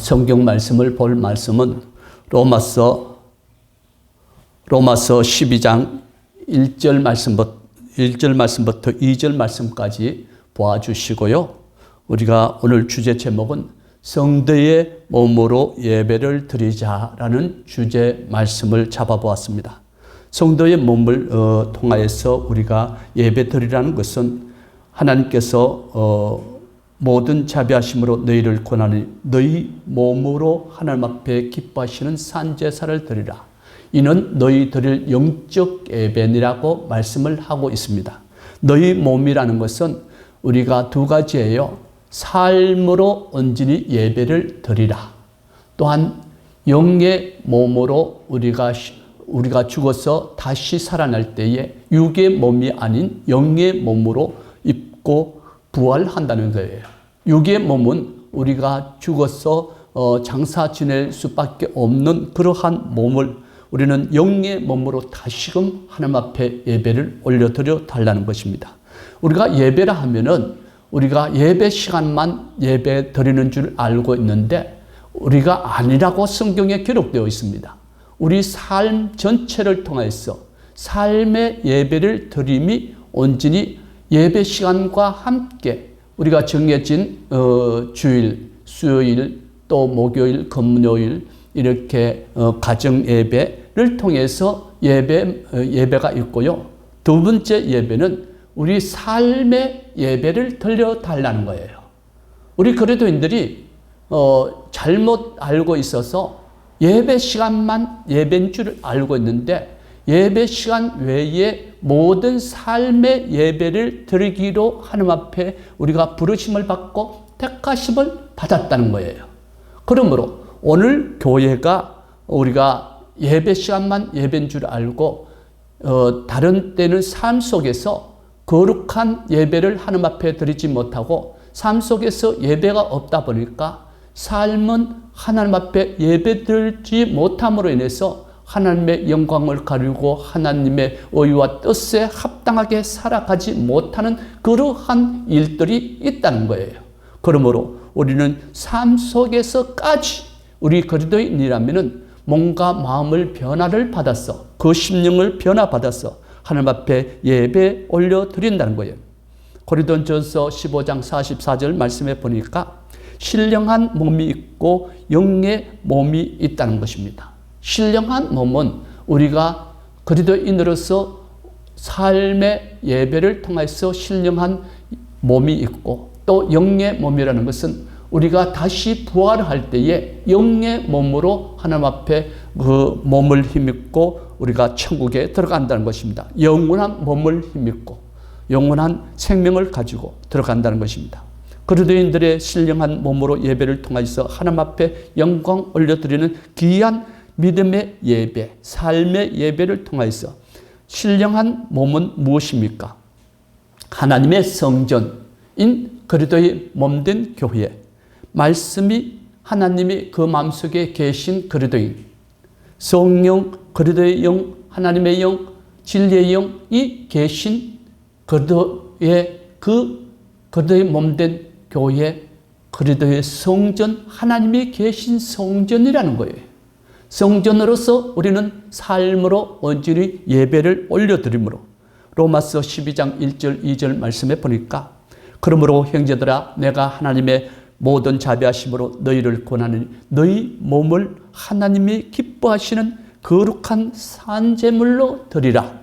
성경 말씀을 볼 말씀은 로마서 12장 1절 말씀부터 2절 말씀까지 보아주시고요. 우리가 오늘 주제 제목은 성도의 몸으로 예배를 드리자라는 주제 말씀을 잡아보았습니다. 성도의 몸을 통하여서 우리가 예배 드리라는 것은 하나님께서 모든 자비하심으로 너희를 권하니 너희 몸으로 하나님 앞에 기뻐하시는 산제사를 드리라. 이는 너희 드릴 영적 예배니라고 말씀을 하고 있습니다. 너희 몸이라는 것은 우리가 두 가지예요. 삶으로 온전히 예배를 드리라. 또한 영의 몸으로 우리가 죽어서 다시 살아날 때에 육의 몸이 아닌 영의 몸으로 입고 부활한다는 거예요. 육의 몸은 우리가 죽어서 장사 지낼 수밖에 없는 그러한 몸을 우리는 영의 몸으로 다시금 하나님 앞에 예배를 올려드려 달라는 것입니다. 우리가 예배라 하면은 우리가 예배 시간만 예배 드리는 줄 알고 있는데 우리가 아니라고 성경에 기록되어 있습니다. 우리 삶 전체를 통해서 삶의 예배를 드림이 온전히 예배 시간과 함께 우리가 정해진 주일, 수요일, 또 목요일, 금요일 이렇게 가정 예배를 통해서 예배가 있고요. 두 번째 예배는 우리 삶의 예배를 드려달라는 거예요. 우리 그리스도인들이 잘못 알고 있어서 예배 시간만 예배인 줄 알고 있는데 예배 시간 외에 모든 삶의 예배를 드리기로 하나님 앞에 우리가 부르심을 받고 택하심을 받았다는 거예요. 그러므로 오늘 교회가 우리가 예배 시간만 예배인 줄 알고 다른 때는 삶 속에서 거룩한 예배를 하나님 앞에 드리지 못하고 삶 속에서 예배가 없다 보니까 삶은 하나님 앞에 예배 드리지 못함으로 인해서 하나님의 영광을 가리고 하나님의 의와 뜻에 합당하게 살아가지 못하는 그러한 일들이 있다는 거예요. 그러므로 우리는 삶 속에서까지 우리 그리스도인이라면은 몸과 마음을 변화를 받아서 그 심령을 변화받아서 하나님 앞에 예배 올려드린다는 거예요. 고린도전서 15장 44절 말씀에 보니까 신령한 몸이 있고 영의 몸이 있다는 것입니다. 신령한 몸은 우리가 그리스도인으로서 삶의 예배를 통해서 신령한 몸이 있고 또 영의 몸이라는 것은 우리가 다시 부활할 때에 영의 몸으로 하나님 앞에 그 몸을 힘입고 우리가 천국에 들어간다는 것입니다. 영원한 몸을 힘입고 영원한 생명을 가지고 들어간다는 것입니다. 그리스도인들의 신령한 몸으로 예배를 통해서 하나님 앞에 영광 올려드리는 귀한 믿음의 예배, 삶의 예배를 통해서 신령한 몸은 무엇입니까? 하나님의 성전인 그리스도의 몸된 교회, 말씀이 하나님이 그 마음속에 계신 그리스도인, 성령, 그리스도의 영, 하나님의 영, 진리의 영이 계신 그리스도의 몸된 교회, 그리스도의 성전, 하나님이 계신 성전이라는 거예요. 성전으로서 우리는 삶으로 온전히 예배를 올려드리므로 로마서 12장 1절 2절 말씀에 보니까 그러므로 형제들아 내가 하나님의 모든 자비하심으로 너희를 권하느니 너희 몸을 하나님이 기뻐하시는 거룩한 산제물로 드리라.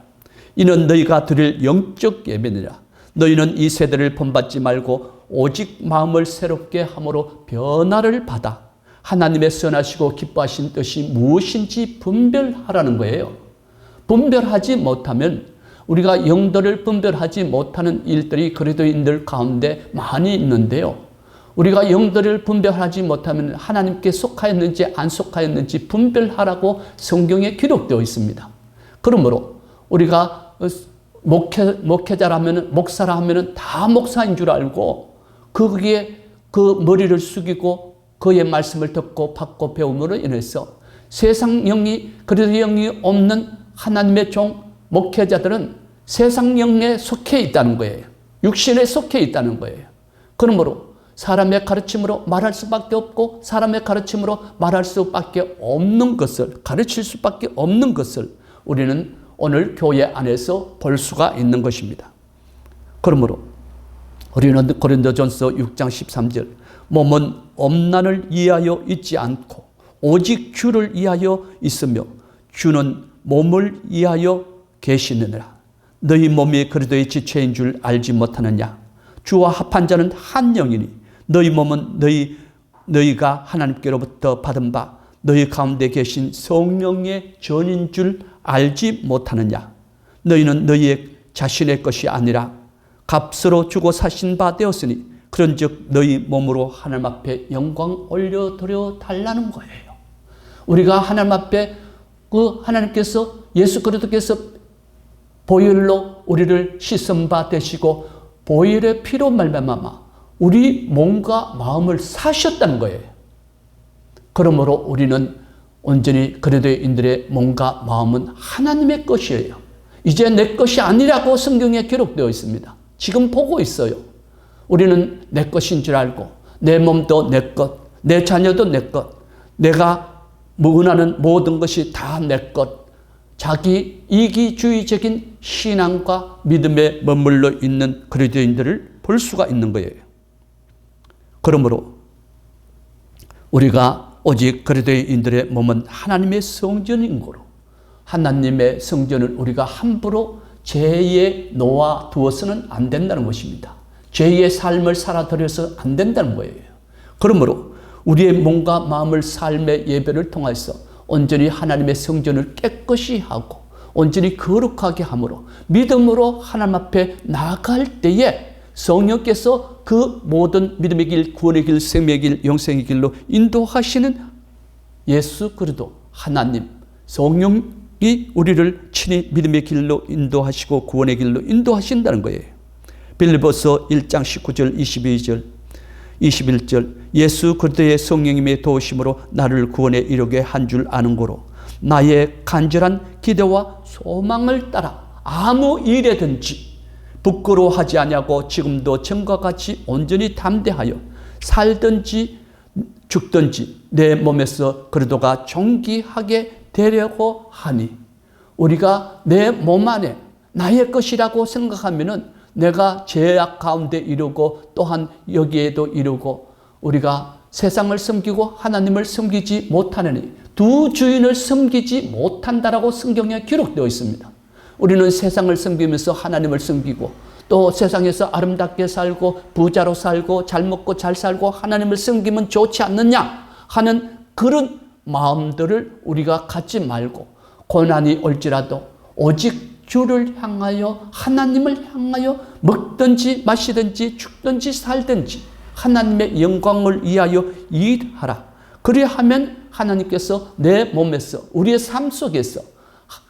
이는 너희가 드릴 영적 예배니라. 너희는 이 세대를 본받지 말고 오직 마음을 새롭게 함으로 변화를 받아 하나님의 선하시고 기뻐하신 뜻이 무엇인지 분별하라는 거예요. 분별하지 못하면 우리가 영들을 분별하지 못하는 일들이 그리스도인들 가운데 많이 있는데요. 우리가 영들을 분별하지 못하면 하나님께 속하였는지 안 속하였는지 분별하라고 성경에 기록되어 있습니다. 그러므로 우리가 목회자라면 목사라 하면 다 목사인 줄 알고 거기에 그 머리를 숙이고 그의 말씀을 듣고 받고 배움으로 인해서 세상 영이 그리스도 영이 없는 하나님의 종 목회자들은 세상 영에 속해 있다는 거예요. 육신에 속해 있다는 거예요. 그러므로 사람의 가르침으로 말할 수밖에 없고 사람의 가르침으로 말할 수밖에 없는 것을, 가르칠 수밖에 없는 것을 우리는 오늘 교회 안에서 볼 수가 있는 것입니다. 그러므로 우리는 고린도전서 6장 13절 몸은 엄난을 위하여 있지 않고 오직 주를 위하여 있으며 주는 몸을 위하여 계시느니라. 너희 몸이 그리스도의 지체인 줄 알지 못하느냐. 주와 합한 자는 한 영이니 너희 몸은 너희가 하나님께로부터 받은 바 너희 가운데 계신 성령의 전인 줄 알지 못하느냐. 너희는 너희의 자신의 것이 아니라 값으로 주고 사신 바 되었으니 그런즉 너희 몸으로 하나님 앞에 영광 올려드려 달라는 거예요. 우리가 하나님 앞에 하나님께서 예수 그리스도께서 보혈로 우리를 씻은 바 되시고 보혈의 피로 말미암아 우리 몸과 마음을 사셨다는 거예요. 그러므로 우리는 온전히 그리스도인들의 몸과 마음은 하나님의 것이에요. 이제 내 것이 아니라고 성경에 기록되어 있습니다. 지금 보고 있어요. 우리는 내 것인 줄 알고 내 몸도 내 것, 내 자녀도 내 것, 내가 원하는 모든 것이 다 내 것, 자기 이기주의적인 신앙과 믿음에 머물러 있는 그리스도인들을 볼 수가 있는 거예요. 그러므로 우리가 오직 그리스도인들의 몸은 하나님의 성전인 거로 하나님의 성전을 우리가 함부로 죄에 놓아 두어서는 안 된다는 것입니다. 죄의 삶을 살아들여서 안 된다는 거예요. 그러므로 우리의 몸과 마음을 삶의 예배를 통해서 온전히 하나님의 성전을 깨끗이 하고 온전히 거룩하게 함으로 믿음으로 하나님 앞에 나아갈 때에 성령께서 그 모든 믿음의 길, 구원의 길, 생명의 길, 영생의 길로 인도하시는 예수 그리스도 하나님 성령이 우리를 친히 믿음의 길로 인도하시고 구원의 길로 인도하신다는 거예요. 빌립보서 1장 19절 22절 21절 예수 그리스도의 성령님의 도우심으로 나를 구원에 이르게 한 줄 아는 고로 나의 간절한 기대와 소망을 따라 아무 일에든지 부끄러워하지 아니하고 지금도 전과 같이 온전히 담대하여 살든지 죽든지 내 몸에서 그리스도가 존귀하게 되려고 하니 우리가 내 몸 안에 나의 것이라고 생각하면은 내가 죄악 가운데 이르고 또한 여기에도 이르고 우리가 세상을 섬기고 하나님을 섬기지 못하느니 두 주인을 섬기지 못한다라고 성경에 기록되어 있습니다. 우리는 세상을 섬기면서 하나님을 섬기고 또 세상에서 아름답게 살고 부자로 살고 잘 먹고 잘 살고 하나님을 섬기면 좋지 않느냐 하는 그런 마음들을 우리가 갖지 말고 고난이 올지라도 오직 주를 향하여 하나님을 향하여 먹든지 마시든지 죽든지 살든지 하나님의 영광을 위하여 일하라. 그리하면 하나님께서 내 몸에서 우리의 삶 속에서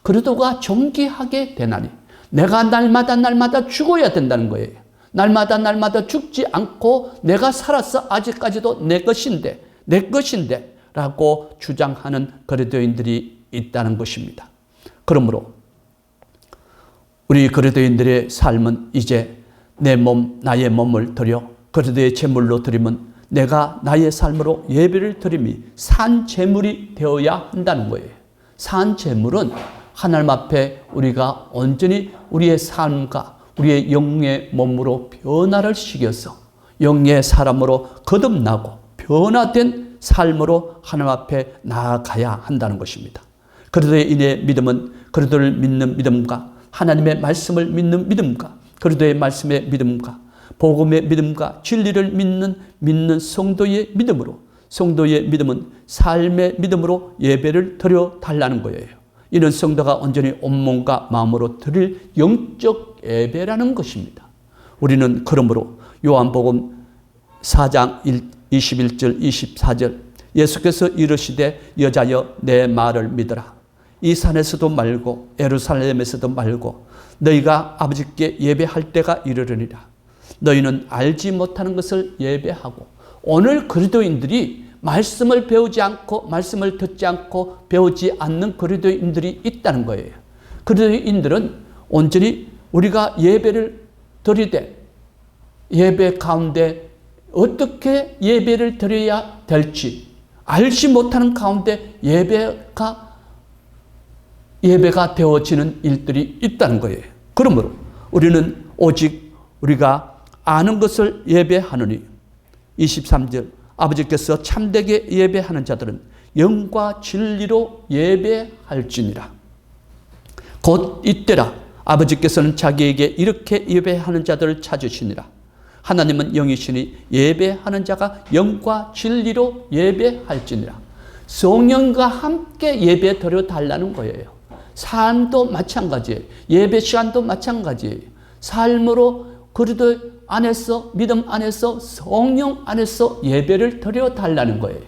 그리스도가 존귀하게 되나니 내가 날마다 죽어야 된다는 거예요. 날마다 죽지 않고 내가 살아서 아직까지도 내 것인데 라고 주장하는 그리스도인들이 있다는 것입니다. 그러므로 우리 그리스도인들의 삶은 이제 내 몸, 나의 몸을 드려 그리스도의 제물로 드리면 내가 나의 삶으로 예배를 드림이 산 제물이 되어야 한다는 거예요. 산 제물은 하나님 앞에 우리가 온전히 우리의 삶과 우리의 영의 몸으로 변화를 시켜서 영의 사람으로 거듭나고 변화된 삶으로 하나님 앞에 나아가야 한다는 것입니다. 그리스도의 인의 믿음은 그리스도를 믿는 믿음과 하나님의 말씀을 믿는 믿음과 그리스도의 말씀의 믿음과 복음의 믿음과 진리를 믿는 성도의 믿음으로 성도의 믿음은 삶의 믿음으로 예배를 드려 달라는 거예요. 이는 성도가 온전히 온몸과 마음으로 드릴 영적 예배라는 것입니다. 우리는 그러므로 요한복음 4장 21절 24절 예수께서 이르시되 여자여 내 말을 믿으라. 이 산에서도 말고 예루살렘에서도 말고 너희가 아버지께 예배할 때가 이르르니라. 너희는 알지 못하는 것을 예배하고 오늘 그리스도인들이 말씀을 배우지 않고 말씀을 듣지 않고 배우지 않는 그리스도인들이 있다는 거예요. 그리스도인들은 온전히 우리가 예배를 드리되 예배 가운데 어떻게 예배를 드려야 될지 알지 못하는 가운데 예배가 되어지는 일들이 있다는 거예요. 그러므로 우리는 오직 우리가 아는 것을 예배하느니 23절 아버지께서 참되게 예배하는 자들은 영과 진리로 예배할지니라. 곧 이때라 아버지께서는 자기에게 이렇게 예배하는 자들을 찾으시니라. 하나님은 영이시니 예배하는 자가 영과 진리로 예배할지니라. 성령과 함께 예배 드려 달라는 거예요. 삶도 마찬가지예요. 예배 시간도 마찬가지예요. 삶으로 그리스도 안에서 믿음 안에서 성령 안에서 예배를 드려 달라는 거예요.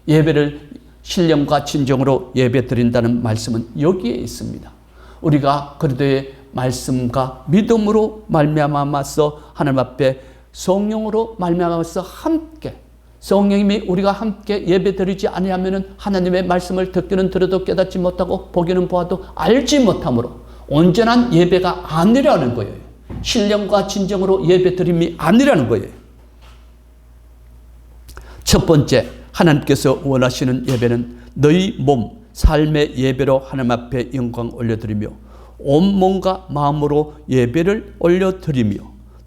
예배를 신령과 진정으로 예배 드린다는 말씀은 여기에 있습니다. 우리가 그리스도의 말씀과 믿음으로 말미암아서 하나님 앞에 성령으로 말미암아서 함께 성령님이 우리가 함께 예배드리지 아니하면은 하나님의 말씀을 듣기는 들어도 깨닫지 못하고 보기는 보아도 알지 못하므로 온전한 예배가 아니라는 거예요. 신령과 진정으로 예배드림이 아니라는 거예요. 첫 번째, 하나님께서 원하시는 예배는 너희 몸, 삶의 예배로 하나님 앞에 영광 올려드리며 온 몸과 마음으로 예배를 올려드리며,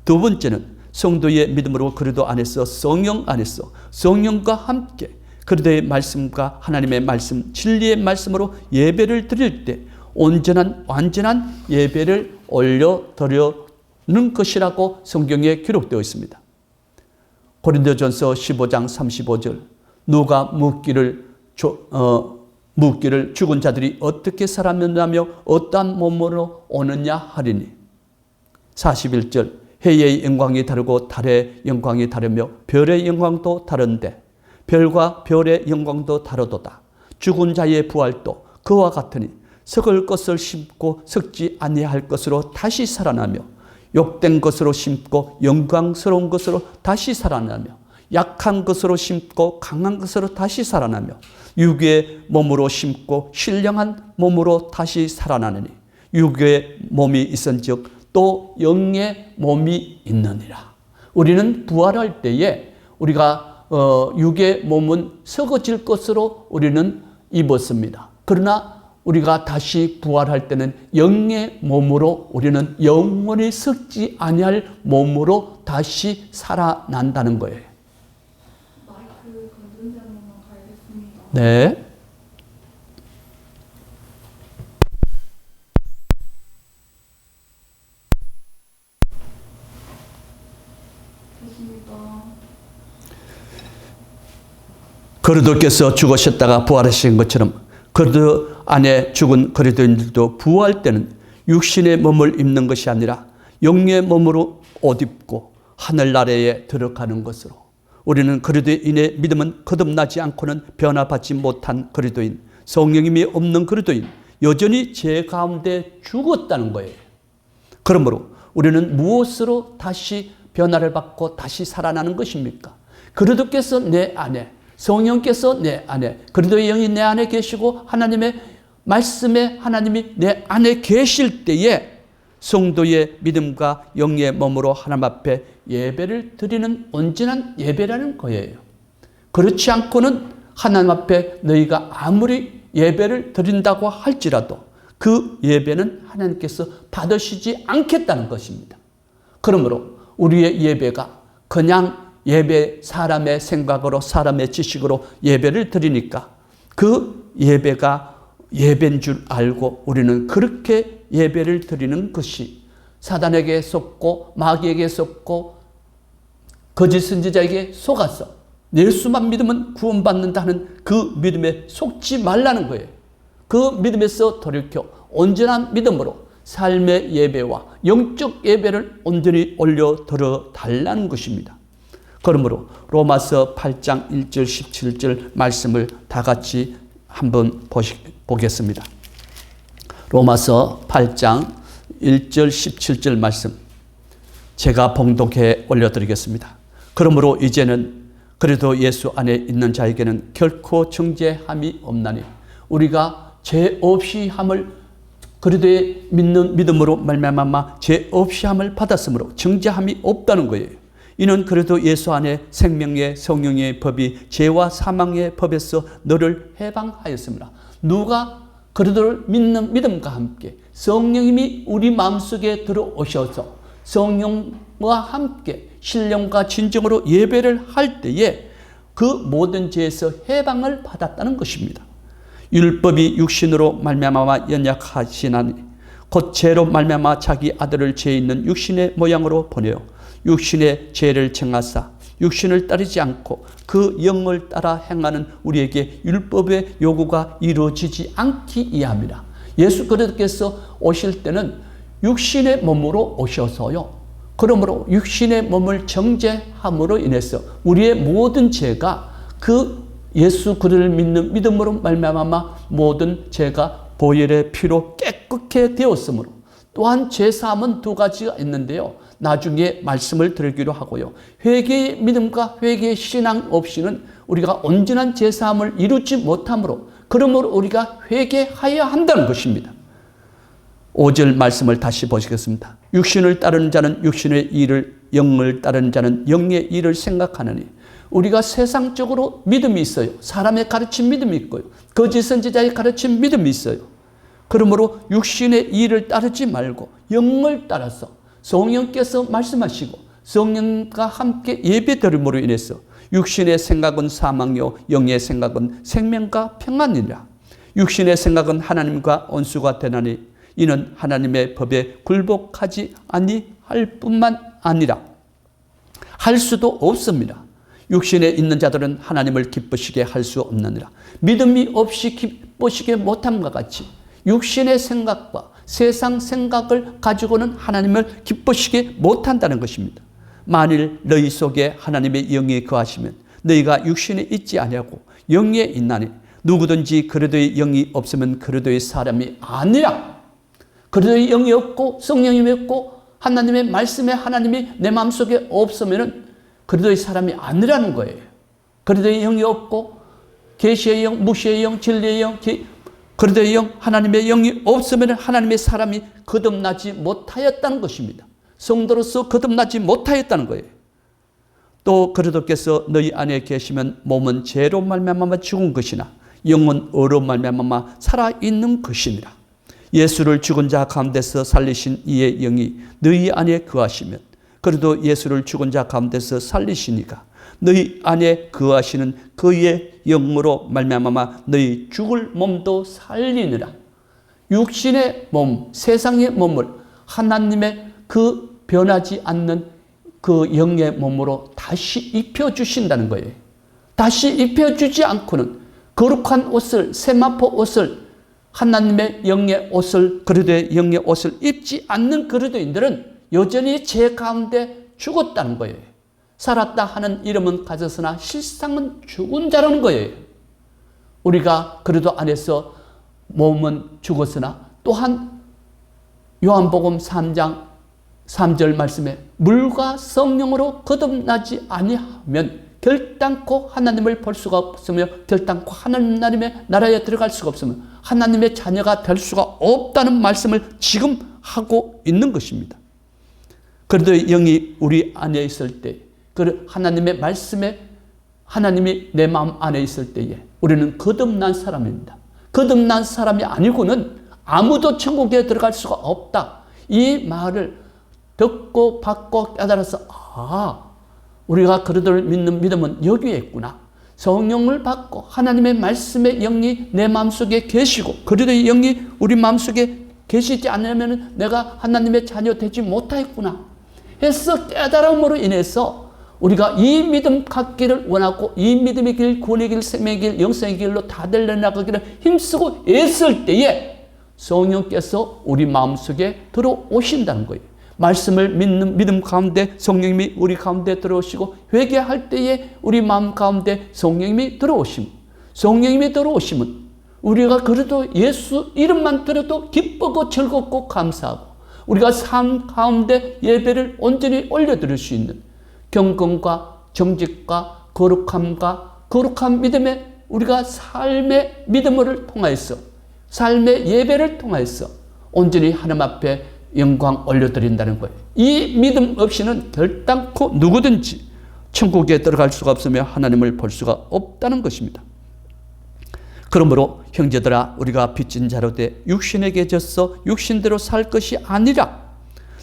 두 번째는 성도의 믿음으로 그리스도 안에서 성령 안에서 성령과 함께 그리스도의 말씀과 하나님의 말씀, 진리의 말씀으로 예배를 드릴 때 온전한 완전한 예배를 올려드리는 것이라고 성경에 기록되어 있습니다. 고린도전서 15장 35절 누가 묻기를 죽은 자들이 어떻게 살았느냐며 어떠한 몸으로 오느냐 하리니. 41절 해의 영광이 다르고 달의 영광이 다르며 별의 영광도 다른데 별과 별의 영광도 다르도다. 죽은 자의 부활도 그와 같으니 썩을 것을 심고 썩지 아니할 것으로 다시 살아나며 욕된 것으로 심고 영광스러운 것으로 다시 살아나며 약한 것으로 심고 강한 것으로 다시 살아나며 육의 몸으로 심고 신령한 몸으로 다시 살아나느니 육의 몸이 있은즉 또 영의 몸이 있느니라. 우리는 부활할 때에 우리가 육의 몸은 썩어질 것으로 우리는 입었습니다. 그러나 우리가 다시 부활할 때는 영의 몸으로 우리는 영원히 썩지 아니할 몸으로 다시 살아난다는 거예요. 마이크 건전지 한 번만 가야겠습니다. 네. 그리스도께서 죽으셨다가 부활하신 것처럼 그리스도 안에 죽은 그리스도인들도 부활 때는 육신의 몸을 입는 것이 아니라 영의 몸으로 옷 입고 하늘나라에 들어가는 것으로, 우리는 그리스도인의 믿음은 거듭나지 않고는 변화받지 못한 그리스도인, 성령님이 없는 그리스도인, 여전히 죄 가운데 죽었다는 거예요. 그러므로 우리는 무엇으로 다시 변화를 받고 다시 살아나는 것입니까? 그리스도께서 내 안에, 성령께서 내 안에, 그리스도의 영이 내 안에 계시고 하나님의 말씀에 하나님이 내 안에 계실 때에 성도의 믿음과 영의 몸으로 하나님 앞에 예배를 드리는 온전한 예배라는 거예요. 그렇지 않고는 하나님 앞에 너희가 아무리 예배를 드린다고 할지라도 그 예배는 하나님께서 받으시지 않겠다는 것입니다. 그러므로 우리의 예배가 그냥 예배, 사람의 생각으로 사람의 지식으로 예배를 드리니까 그 예배가 예배인 줄 알고 우리는 그렇게 예배를 드리는 것이 사단에게 속고 마귀에게 속고 거짓 선지자에게 속아서 예수만 믿으면 구원받는다 하는 그 믿음에 속지 말라는 거예요. 그 믿음에서 돌이켜 온전한 믿음으로 삶의 예배와 영적 예배를 온전히 올려드려 달라는 것입니다. 그러므로 로마서 8장 1절 17절 말씀을 다 같이 한번 보겠습니다. 로마서 8장 1절 17절 말씀 제가 봉독해 올려드리겠습니다. 그러므로 이제는 그래도 예수 안에 있는 자에게는 결코 정죄함이 없나니 우리가 죄 없이 함을 그리스도의 믿는 믿음으로 말미암아 죄 없이 함을 받았으므로 정죄함이 없다는 거예요. 이는 그래도 예수 안에 생명의 성령의 법이 죄와 사망의 법에서 너를 해방하였습니다. 누가 그리스도를 믿는 믿음과 함께 성령님이 우리 마음속에 들어오셔서 성령과 함께 신령과 진정으로 예배를 할 때에 그 모든 죄에서 해방을 받았다는 것입니다. 율법이 육신으로 말미암아 연약하시나니 곧 죄로 말미암아 자기 아들을 죄 있는 육신의 모양으로 보내어 육신의 죄를 정하사 육신을 따르지 않고 그 영을 따라 행하는 우리에게 율법의 요구가 이루어지지 않기 위함이라. 예수 그리스도께서 오실 때는 육신의 몸으로 오셔서요. 그러므로 육신의 몸을 정죄함으로 인해서 우리의 모든 죄가 그 예수 그리스도를 믿는 믿음으로 말미암아 모든 죄가 보혈의 피로 깨끗게 되었으므로 또한 죄사함은 두 가지가 있는데요. 나중에 말씀을 드리기로 하고요. 회개의 믿음과 회개의 신앙 없이는 우리가 온전한 죄사함을 이루지 못하므로 그러므로 우리가 회개하여야 한다는 것입니다. 5절 말씀을 다시 보시겠습니다. 육신을 따르는 자는 육신의 일을, 영을 따르는 자는 영의 일을 생각하느니 우리가 세상적으로 믿음이 있어요. 사람의 가르친 믿음이 있고요. 거짓 선지자의 가르친 믿음이 있어요. 그러므로 육신의 일을 따르지 말고 영을 따라서 성령께서 말씀하시고 성령과 함께 예배드림으로 인해서 육신의 생각은 사망이요 영의 생각은 생명과 평안이라. 육신의 생각은 하나님과 원수가 되나니 이는 하나님의 법에 굴복하지 아니할 뿐만 아니라 할 수도 없습니다. 육신에 있는 자들은 하나님을 기쁘시게 할 수 없느니라. 믿음이 없이 기쁘시게 못함과 같이 육신의 생각과 세상 생각을 가지고는 하나님을 기쁘시게 못한다는 것입니다. 만일 너희 속에 하나님의 영이 거하시면 너희가 육신에 있지 아니하고 영에 있나니 누구든지 그리스도의 영이 없으면 그리스도의 사람이 아니라. 그리스도의 영이 없고 성령이 없고 하나님의 말씀에 하나님이 내 마음속에 없으면 그리스도의 사람이 아니라는 거예요. 그리스도의 영이 없고 계시의 영, 무시의 영, 진리의 영, 그리스도의 영, 하나님의 영이 없으면 하나님의 사람이 거듭나지 못하였다는 것입니다. 성도로서 거듭나지 못하였다는 거예요. 또 그리스도께서 너희 안에 계시면 몸은 죄로 말미암아 죽은 것이나 영은 의로 말미암아 살아있는 것이니라. 예수를 죽은 자 가운데서 살리신 이의 영이 너희 안에 거하시면 그래도 예수를 죽은 자 가운데서 살리시니까 너희 안에 거하시는 그의 영으로 말미암아 너희 죽을 몸도 살리느라. 육신의 몸, 세상의 몸을 하나님의 그 변하지 않는 그 영의 몸으로 다시 입혀주신다는 거예요. 다시 입혀주지 않고는 거룩한 옷을, 세마포 옷을, 하나님의 영의 옷을, 그리스도의 영의 옷을 입지 않는 그리스도인들은 여전히 죄 가운데 죽었다는 거예요. 살았다 하는 이름은 가졌으나 실상은 죽은 자라는 거예요. 우리가 그리스도 안에서 몸은 죽었으나 또한 요한복음 3장 3절 말씀에 물과 성령으로 거듭나지 아니하면 결단코 하나님을 볼 수가 없으며 결단코 하나님의 나라에 들어갈 수가 없으며 하나님의 자녀가 될 수가 없다는 말씀을 지금 하고 있는 것입니다. 그래도 영이 우리 안에 있을 때, 그 하나님의 말씀에 하나님이 내 마음 안에 있을 때에 우리는 거듭난 사람입니다. 거듭난 사람이 아니고는 아무도 천국에 들어갈 수가 없다. 이 말을 듣고 받고 깨달아서 우리가 그리스도를 믿는 믿음은 여기에 있구나. 성령을 받고 하나님의 말씀의 영이 내 마음속에 계시고 그리스도의 영이 우리 마음속에 계시지 않으면 내가 하나님의 자녀 되지 못하겠구나 해서 깨달음으로 인해서 우리가 이 믿음 갖기를 원하고 이 믿음의 길, 구원의 길, 생명의 길, 영생의 길로 다 달려나가기를 힘쓰고 애쓸 때에 성령께서 우리 마음속에 들어오신다는 거예요. 말씀을 믿는 믿음 가운데 성령님이 우리 가운데 들어오시고 회개할 때에 우리 마음 가운데 성령님이 들어오시면 우리가 그래도 예수 이름만 들어도 기쁘고 즐겁고 감사하고 우리가 삶 가운데 예배를 온전히 올려드릴 수 있는 경건과 정직과 거룩함과 거룩한 믿음에 우리가 삶의 믿음을 통하여서 삶의 예배를 통하여서 온전히 하나님 앞에 영광 올려드린다는 거예요. 이 믿음 없이는 결단코 누구든지 천국에 들어갈 수가 없으며 하나님을 볼 수가 없다는 것입니다. 그러므로 형제들아, 우리가 빚진 자로 돼 육신에게 져서 육신대로 살 것이 아니라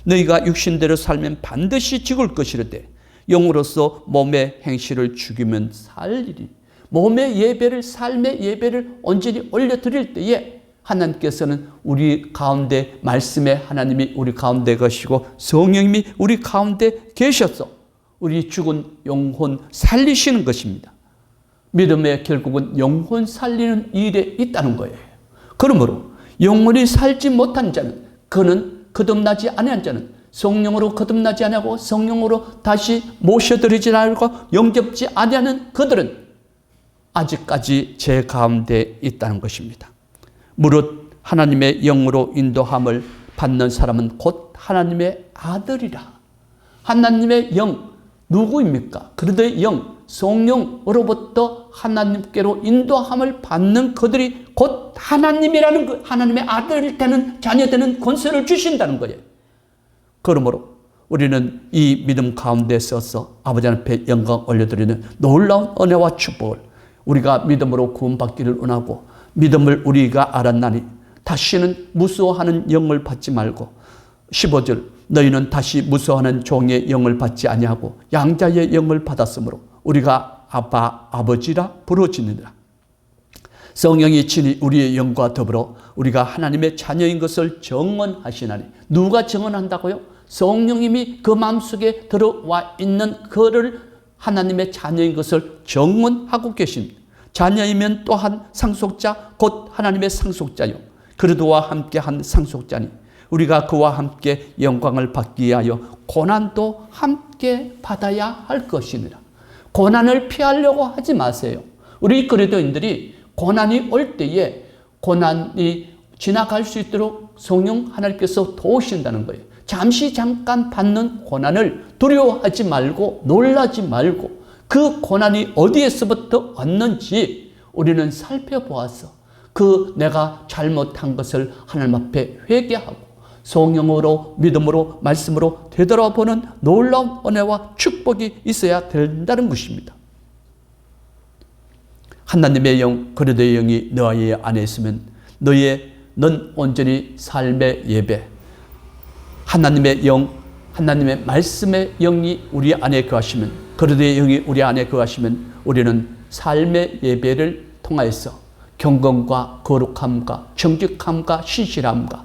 너희가 육신대로 살면 반드시 죽을 것이로되 영으로서 몸의 행실을 죽이면 살리리. 몸의 예배를, 삶의 예배를 온전히 올려드릴 때에 하나님께서는 우리 가운데, 말씀의 하나님이 우리 가운데 계시고 성령님이 우리 가운데 계셔서 우리 죽은 영혼 살리시는 것입니다. 믿음의 결국은 영혼 살리는 일에 있다는 거예요. 그러므로 영혼이 살지 못한 자는, 그는 거듭나지 아니한 자는 성령으로 거듭나지 아니하고 성령으로 다시 모셔드리지 않고 영접지 아니하는 그들은 아직까지 제 가운데 있다는 것입니다. 무릇 하나님의 영으로 인도함을 받는 사람은 곧 하나님의 아들이라. 하나님의 영 누구입니까? 그들의 영, 성령으로부터 하나님께로 인도함을 받는 그들이 곧 하나님이라는, 하나님의 아들 되는, 자녀 되는 권세를 주신다는 거예요. 그러므로 우리는 이 믿음 가운데 서서 아버지 앞에 영광 올려드리는 놀라운 은혜와 축복을, 우리가 믿음으로 구원받기를 원하고 믿음을 우리가 알았나니 다시는 무서워하는 영을 받지 말고 15절 너희는 다시 무서워하는 종의 영을 받지 아니하고 양자의 영을 받았으므로 우리가 아빠 아버지라 부르짖느니라. 성령이 친히 우리의 영과 더불어 우리가 하나님의 자녀인 것을 증언하시나니. 누가 증언한다고요? 성령님이 그 마음속에 들어와 있는 그를 하나님의 자녀인 것을 증언하고 계십니다. 자녀이면 또한 상속자 곧 하나님의 상속자요 그리스도와 함께한 상속자니 우리가 그와 함께 영광을 받기 위하여 고난도 함께 받아야 할 것이니라. 고난을 피하려고 하지 마세요. 우리 그리스도인들이 고난이 올 때에 고난이 지나갈 수 있도록 성령 하나님께서 도우신다는 거예요. 잠깐 받는 고난을 두려워하지 말고 놀라지 말고 그 고난이 어디에서부터 왔는지 우리는 살펴보아서 그 내가 잘못한 것을 하나님 앞에 회개하고 성령으로, 믿음으로, 말씀으로 되돌아보는 놀라운 은혜와 축복이 있어야 된다는 것입니다. 하나님의 영, 그리스도의 영이 너희 안에 있으면 넌 온전히 삶의 예배, 하나님의 영, 하나님의 말씀의 영이 우리 안에 거하시면, 그리스도의 영이 우리 안에 거하시면 우리는 삶의 예배를 통하여서 경건과 거룩함과 정직함과 신실함과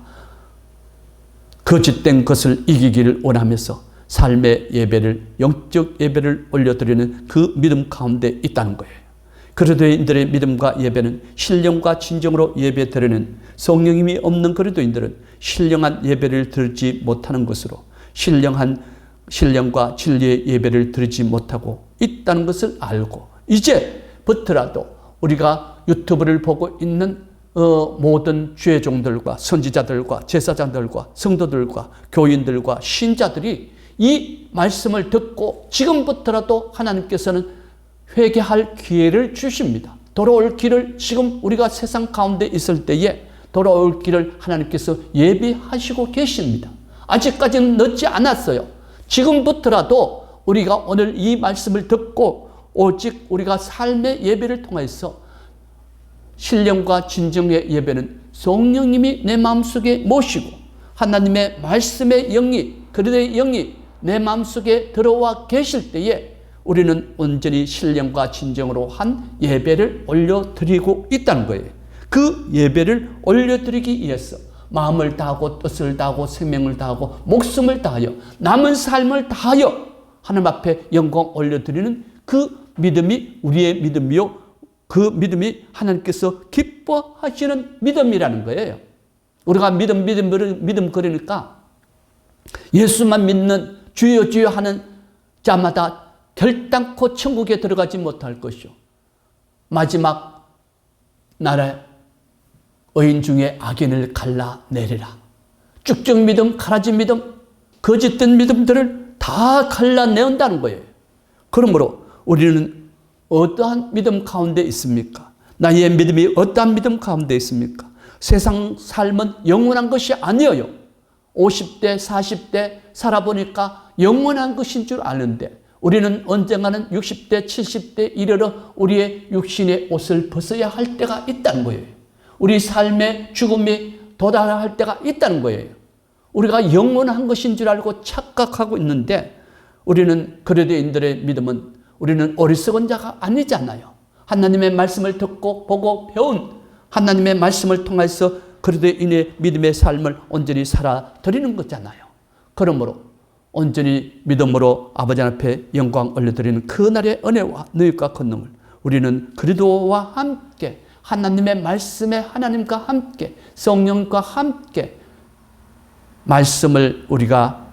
거짓된 것을 이기기를 원하면서 삶의 예배를, 영적 예배를 올려드리는 그 믿음 가운데 있다는 거예요. 그리스도인들의 믿음과 예배는 신령과 진정으로 예배드리는, 성령님이 없는 그리스도인들은 신령한 예배를 드리지 못하는 것으로 신령과 진리의 예배를 드리지 못하고 있다는 것을 알고, 이제부터라도 우리가 유튜브를 보고 있는 모든 주의종들과 선지자들과 제사장들과 성도들과 교인들과 신자들이 이 말씀을 듣고 지금부터라도 하나님께서는 회개할 기회를 주십니다. 돌아올 길을, 지금 우리가 세상 가운데 있을 때에 돌아올 길을 하나님께서 예비하시고 계십니다. 아직까지는 늦지 않았어요. 지금부터라도 우리가 오늘 이 말씀을 듣고 오직 우리가 삶의 예배를 통해서, 신령과 진정의 예배는 성령님이 내 마음속에 모시고 하나님의 말씀의 영이, 그리스도의 영이 내 마음속에 들어와 계실 때에 우리는 온전히 신령과 진정으로 한 예배를 올려드리고 있다는 거예요. 그 예배를 올려드리기 위해서 마음을 다하고 뜻을 다하고 생명을 다하고 목숨을 다하여 남은 삶을 다하여 하나님 앞에 영광 올려드리는 그 믿음이 우리의 믿음이요, 그 믿음이 하나님께서 기뻐하시는 믿음이라는 거예요. 우리가 믿음 거리니까 예수만 믿는 주여 주여 하는 자마다 결단코 천국에 들어가지 못할 것이요, 마지막 날에 의인 중에 악인을 갈라내리라. 쭉쭉 믿음, 가라진 믿음, 거짓된 믿음들을 다 갈라내온다는 거예요. 그러므로 우리는 어떠한 믿음 가운데 있습니까? 나의 믿음이 어떠한 믿음 가운데 있습니까? 세상 삶은 영원한 것이 아니에요. 50대, 40대 살아보니까 영원한 것인 줄 아는데 우리는 언젠가는 60대, 70대 이르러 우리의 육신의 옷을 벗어야 할 때가 있다는 거예요. 우리 삶의 죽음이 도달할 때가 있다는 거예요. 우리가 영원한 것인 줄 알고 착각하고 있는데 우리는 그리스도인들의 믿음은 우리는 어리석은 자가 아니잖아요. 하나님의 말씀을 듣고 보고 배운 하나님의 말씀을 통해서 그리스도인의 믿음의 삶을 온전히 살아드리는 거잖아요. 그러므로 온전히 믿음으로 아버지 앞에 영광 올려드리는 그날의 은혜와 능력과 권능을 우리는 그리스도와 함께 하나님의 말씀에 하나님과 함께 성령과 함께 말씀을 우리가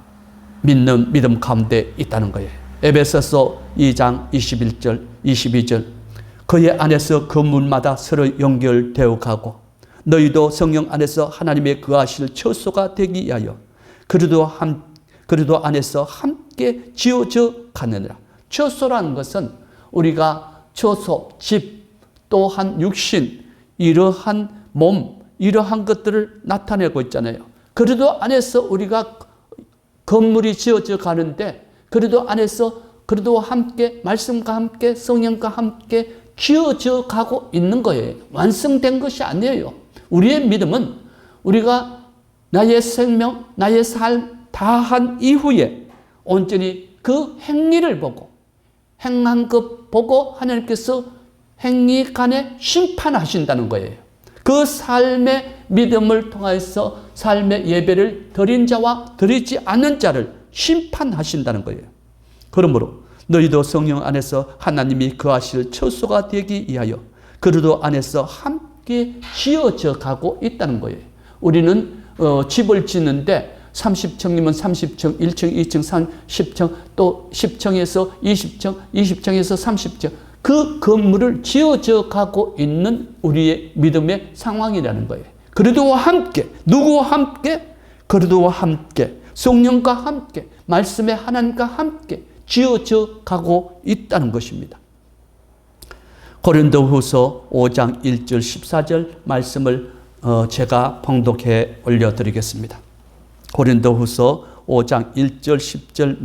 믿는 믿음 가운데 있다는 거예요. 에베소서 2장 21절 22절 그의 안에서 그 문마다 서로 연결되어 가고 너희도 성령 안에서 하나님의 거하실 처소가 되기 위하여 그리스도 안에서 함께 지어져 가느니라. 처소라는 것은 우리가 처소, 집, 또한 육신, 이러한 몸, 이러한 것들을 나타내고 있잖아요. 그리스도 안에서 우리가 건물이 지어져 가는데 그리스도 안에서 그리스도와 함께 말씀과 함께 성령과 함께 지어져 가고 있는 거예요. 완성된 것이 아니에요. 우리의 믿음은 우리가 나의 생명, 나의 삶 다한 이후에 온전히 그 행위를 보고 행한 것 보고 하나님께서 행위 간에 심판하신다는 거예요. 그 삶의 믿음을 통해서 삶의 예배를 드린 자와 드리지 않은 자를 심판하신다는 거예요. 그러므로 너희도 성령 안에서 하나님이 거하실 처소가 되기 위하여 그리스도 안에서 함께 지어져 가고 있다는 거예요. 우리는 집을 짓는데 30층이면 30층, 1층, 2층, 10층, 또 10층에서 20층, 20층에서 30층 그 건물을 지어져 가고 있는 우리의 믿음의 상황이라는 거예요. 그리스도와 함께, 누구와 함께? 그리스도와 함께, 성령과 함께, 말씀의 하나님과 함께 지어져 가고 있다는 것입니다. 고린도후서 5장 1절 14절 말씀을 제가 봉독해 올려드리겠습니다. 고린도후서 5장 1절 10절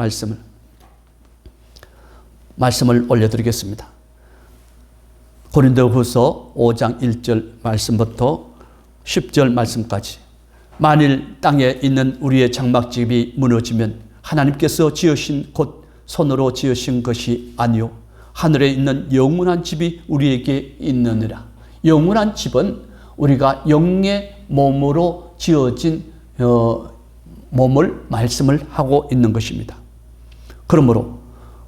말씀을 올려드리겠습니다. 고린도후서 5장 1절 말씀부터 10절 말씀까지 만일 땅에 있는 우리의 장막집이 무너지면 하나님께서 지으신 곧 손으로 지으신 것이 아니요 하늘에 있는 영원한 집이 우리에게 있느니라. 영원한 집은 우리가 영의 몸으로 지어진 몸을 말씀을 하고 있는 것입니다. 그러므로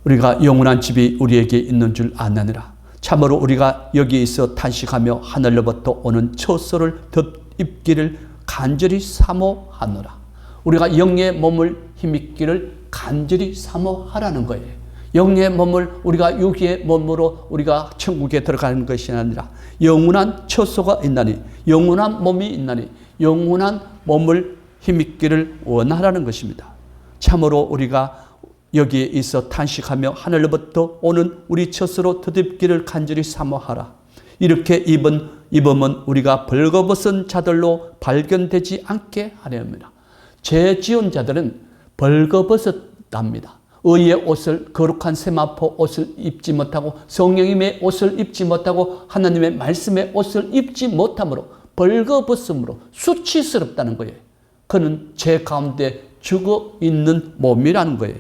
우리가 영원한 집이 우리에게 있는 줄 아느니라. 참으로 우리가 여기에서 탄식하며 하늘로부터 오는 처소를 덧입기를 간절히 사모하노라. 우리가 영의 몸을 힘입기를 간절히 사모하라는 거예요. 영의 몸을 우리가 육의 몸으로 우리가 천국에 들어가는 것이 아니라 영원한 처소가 있나니 영원한 몸이 있나니 영원한 몸을 힘입기를 원하라는 것입니다. 참으로 우리가 여기에 있어 탄식하며 하늘로부터 오는 우리 처소로 덧입기를 간절히 사모하라. 이렇게 입으면 우리가 벌거벗은 자들로 발견되지 않게 하렵니다. 죄 지은 자들은 벌거벗었답니다. 의의 옷을 거룩한 세마포 옷을 입지 못하고 성령님의 옷을 입지 못하고 하나님의 말씀의 옷을 입지 못함으로 벌거벗음으로 수치스럽다는 거예요. 그는 죄 가운데 죽어 있는 몸이라는 거예요.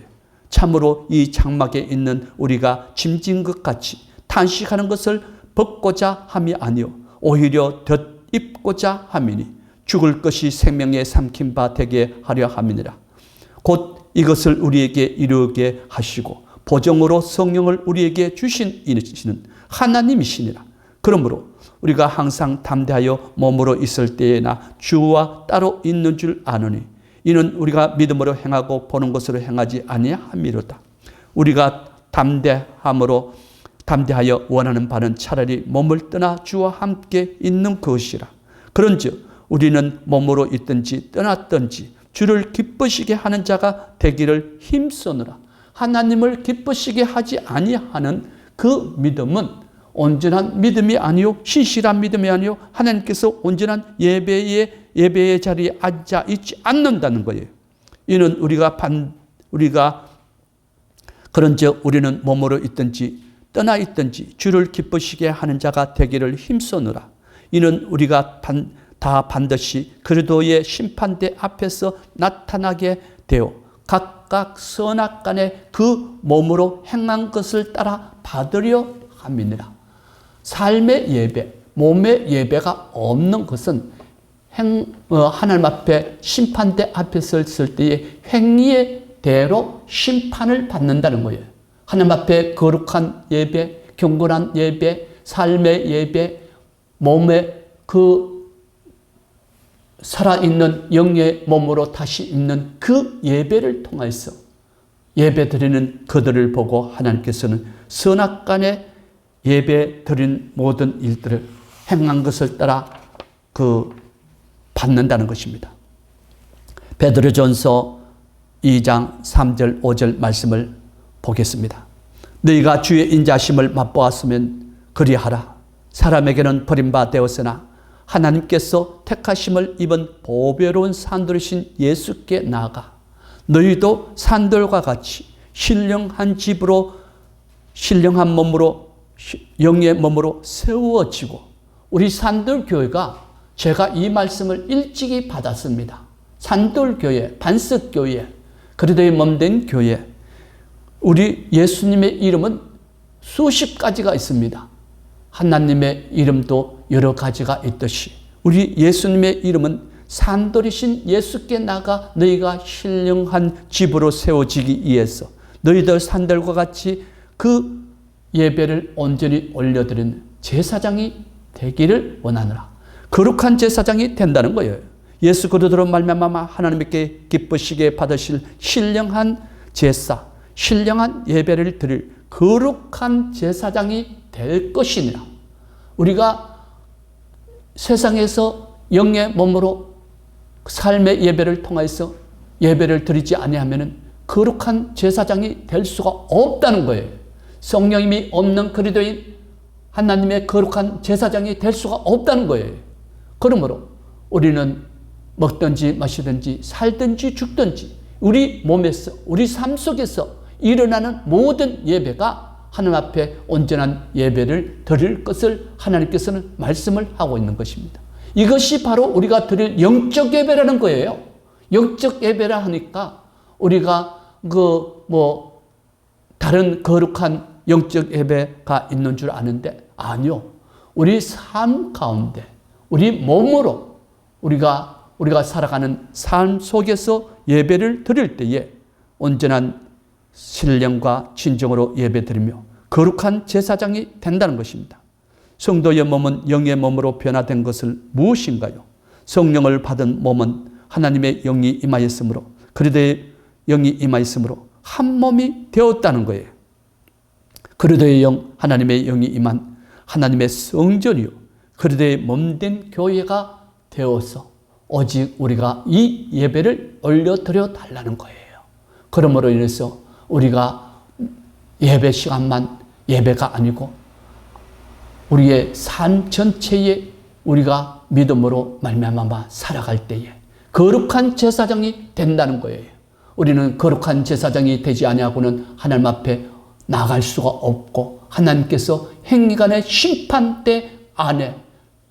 참으로 이 장막에 있는 우리가 짐진 것 같이 탄식하는 것을 벗고자 함이 아니요 오히려 덧입고자 함이니 죽을 것이 생명에 삼킨 바 되게 하려 함이니라. 곧 이것을 우리에게 이루게 하시고 보정으로 성령을 우리에게 주신 이는 하나님이시니라. 그러므로 우리가 항상 담대하여 몸으로 있을 때에나 주와 따로 있는 줄 아노니 이는 우리가 믿음으로 행하고 보는 것으로 행하지 아니함이로다. 우리가 담대하여 원하는 바는 차라리 몸을 떠나 주와 함께 있는 것이라. 그런즉 우리는 몸으로 있든지 떠났든지 주를 기쁘시게 하는 자가 되기를 힘쓰느라. 하나님을 기쁘시게 하지 아니하는 그 믿음은 온전한 믿음이 아니요 신실한 믿음이 아니요 하나님께서 온전한 예배의 예배의 자리에 앉아 있지 않는다는 거예요. 이는 우리가 그런즉 우리는 몸으로 있든지 떠나 있든지 주를 기쁘시게 하는 자가 되기를 힘쓰느라. 이는 우리가 다 반드시 그리스도의 심판대 앞에서 나타나게 되어 각각 선악간에 그 몸으로 행한 것을 따라 받으려 함이니라. 삶의 예배, 몸의 예배가 없는 것은 하나님 앞에 심판대 앞에 섰을 때의 행위의 대로 심판을 받는다는 거예요. 하나님 앞에 거룩한 예배, 경건한 예배, 삶의 예배, 몸의 그 살아있는 영의 몸으로 다시 있는 그 예배를 통해서 예배 드리는 그들을 보고 하나님께서는 선악간에 예배 드린 모든 일들을 행한 것을 따라 받는다는 것입니다. 베드로전서 2장 3절 5절 말씀을 보겠습니다. 너희가 주의 인자심을 맛보았으면 그리하라. 사람에게는 버림바 되었으나 하나님께서 택하심을 입은 보배로운 산돌이신 예수께 나아가 너희도 산돌과 같이 신령한 집으로 신령한 몸으로 영의 몸으로 세워지고, 우리 산돌교회가 제가 이 말씀을 일찍이 받았습니다. 산돌교회, 반석교회, 그리스도의 몸된 교회, 우리 예수님의 이름은 수십 가지가 있습니다. 하나님의 이름도 여러 가지가 있듯이 우리 예수님의 이름은 산돌이신 예수께 나가 너희가 신령한 집으로 세워지기 위해서 너희들 산돌과 같이 그 예배를 온전히 올려드리는 제사장이 되기를 원하노라. 거룩한 제사장이 된다는 거예요. 예수 그리스도로 말미암아 하나님께 기쁘시게 받으실 신령한 제사, 신령한 예배를 드릴 거룩한 제사장이 될 것이니라. 우리가 세상에서 영의 몸으로 삶의 예배를 통해서 예배를 드리지 아니하면 거룩한 제사장이 될 수가 없다는 거예요. 성령님이 없는 그리스도인 하나님의 거룩한 제사장이 될 수가 없다는 거예요. 그러므로 우리는 먹든지 마시든지 살든지 죽든지 우리 몸에서, 우리 삶 속에서 일어나는 모든 예배가 하나님 앞에 온전한 예배를 드릴 것을 하나님께서는 말씀을 하고 있는 것입니다. 이것이 바로 우리가 드릴 영적 예배라는 거예요. 영적 예배라 하니까 우리가 다른 거룩한 영적 예배가 있는 줄 아는데 아니요. 우리 삶 가운데, 우리 몸으로 우리가 살아가는 삶 속에서 예배를 드릴 때에 온전한 신령과 진정으로 예배드리며 거룩한 제사장이 된다는 것입니다. 성도의 몸은 영의 몸으로 변화된 것을 무엇인가요? 성령을 받은 몸은 하나님의 영이 임하였으므로, 그리스도의 영이 임하였으므로 한 몸이 되었다는 거예요. 그리스도의 영, 하나님의 영이 임한 하나님의 성전이요 그리스도의 몸된 교회가 되어서 오직 우리가 이 예배를 올려드려 달라는 거예요. 그러므로 인해서 우리가 예배 시간만 예배가 아니고 우리의 삶 전체에 우리가 믿음으로 말미암아 살아갈 때에 거룩한 제사장이 된다는 거예요. 우리는 거룩한 제사장이 되지 아니하고는 하나님 앞에 나갈 수가 없고 하나님께서 행위간의 심판대 안에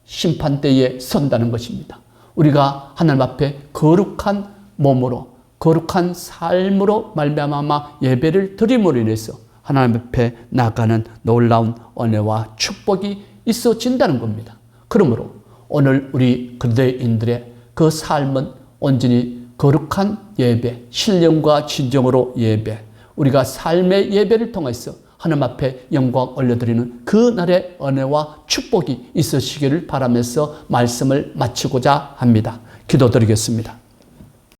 심판대에 선다는 것입니다. 우리가 하나님 앞에 거룩한 몸으로 거룩한 삶으로 말미암아 예배를 드림으로 인해서 하나님 앞에 나가는 놀라운 은혜와 축복이 있어진다는 겁니다. 그러므로 오늘 우리 그리스도인들의 그 삶은 온전히 거룩한 예배, 신령과 진정으로 예배, 우리가 삶의 예배를 통해서 하나님 앞에 영광 올려드리는 그 날의 은혜와 축복이 있으시기를 바라면서 말씀을 마치고자 합니다. 기도드리겠습니다.